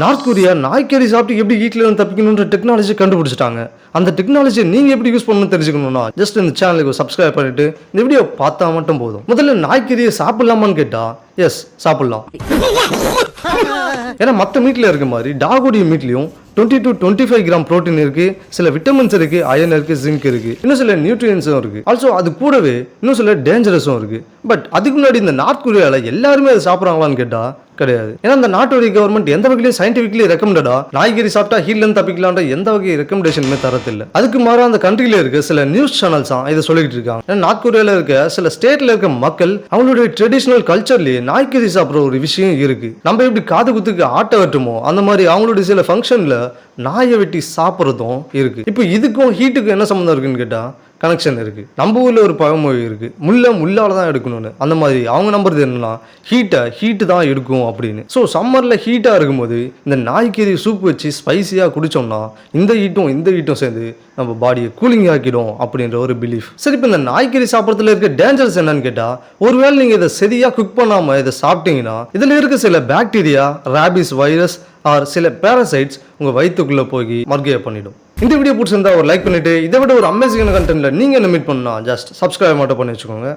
North Korea நாய்க்கறி சாப்பிட்டு எப்படி வீட்டில் இருந்து தப்பிக்கணுன்ற டெக்னாலஜி கண்டுபிடிச்சிட்டாங்க. அந்த டெக்னாலஜியை நீங்க எப்படி யூஸ் பண்ணணும்னு தெரிஞ்சுக்கணும்னா ஜஸ்ட் இந்த சேனலுக்கு சப்ஸ்கிரைப் பண்ணிட்டு இந்த வீடியோ பார்த்தா மட்டும் போதும். முதல்ல நாய்க்கறியை சாப்பிடலாமான்னு கேட்டா எஸ் சாப்பிடலாம். ஏன்னா மற்ற மீட்ல இருக்க மாதிரி டாகுடைய மீட்லயும் 20 to 25 கிராம் புரோட்டீன் இருக்கு, சில விட்டமின்ஸ் இருக்கு, அயன் இருக்கு, ஜிங்க் இருக்கு, இன்னும் சில நியூட்ரியன்ஸும் இருக்கு. ஆல்சோ அது கூடவே இன்னும் சில டேஞ்சரஸும் இருக்கு. பட் அதுக்கு முன்னாடி இந்த நார்த் கொரியால எல்லாருமே அதை சாப்பிட்றாங்களான்னு கேட்டா கிடையாது. ஏன்னா அந்த நாட்டுடைய கவர்மெண்ட் எந்த வகையிலும் சயின்டிபிக்லி ரெக்கமெண்டடா நாய்கறி சாப்பிட்டா ஹீல்ல தப்பிக்கலான்ற எந்த வகை ரெக்கமெண்டேஷனுமே தரத்தில்லை. அதுக்கு மாறா அந்த கண்ட்ரியில இருக்க சில நியூஸ் சேனல்ஸ் இதை சொல்லிட்டு இருக்காங்க. ஏன்னா நார்த் கொரியால இருக்க சில ஸ்டேட்ல இருக்க மக்கள் அவங்களுடைய ட்ரெடிஷனல் கல்ச்சர்லயே நாய்கறி சாப்பிட்ற ஒரு விஷயம் இருக்கு. நம்ம எப்படி காது குத்துக்கு ஆட்டை வெட்டுமோ அந்த மாதிரி அவங்களுடைய சில ஃபங்க்ஷன்ல நாயை வெட்டி சாப்பிட்றதும் இருக்கு. இப்போ இதுக்கும் ஹீட்டுக்கும் என்ன சம்மந்தம் இருக்குன்னு கேட்டா கனெக்ஷன் இருக்கு. நம்ம ஊர்ல ஒரு பழமொழி இருக்கு, முள்ளால தான் எடுக்கணும்னு. அந்த மாதிரி அவங்க நம்புறது என்னன்னா ஹீட்டு தான் எடுக்கும் அப்படின்னு. ஸோ சம்மர்ல ஹீட்டா இருக்கும்போது இந்த நாய்க்கறி சூப் வச்சு ஸ்பைசியா குடிச்சோம்னா இந்த ஹீட்டும் சேர்ந்து நம்ம பாடியை கூலிங் ஆக்கிடும் அப்படின்ற ஒரு பிலீஃப். சரி, இப்போ இந்த நாய்க்கறி சாப்பிட்றதுல இருக்க டேஞ்சர்ஸ் என்னன்னு கேட்டா, ஒருவேளை நீங்க இதை சரியா குக் பண்ணாம இதை சாப்பிட்டீங்கன்னா இதுல இருக்க சில பாக்டீரியா, ராபிஸ் வைரஸ் ஆர் சில பேரசைட்ஸ் உங்க வயிற்றுக்குள்ள போய் மர்கையா பண்ணிடும். இந்த வீடியோ பிடிச்சிருந்தா ஒரு லைக் பண்ணிட்டு இதை விட ஒரு அமேசிங்கான கண்டென்ட்ல நீங்க என்ன மீட் பண்ணா ஜஸ்ட் சப்ஸ்கிரைப் மட்டும் பண்ணி வச்சுக்கோங்க.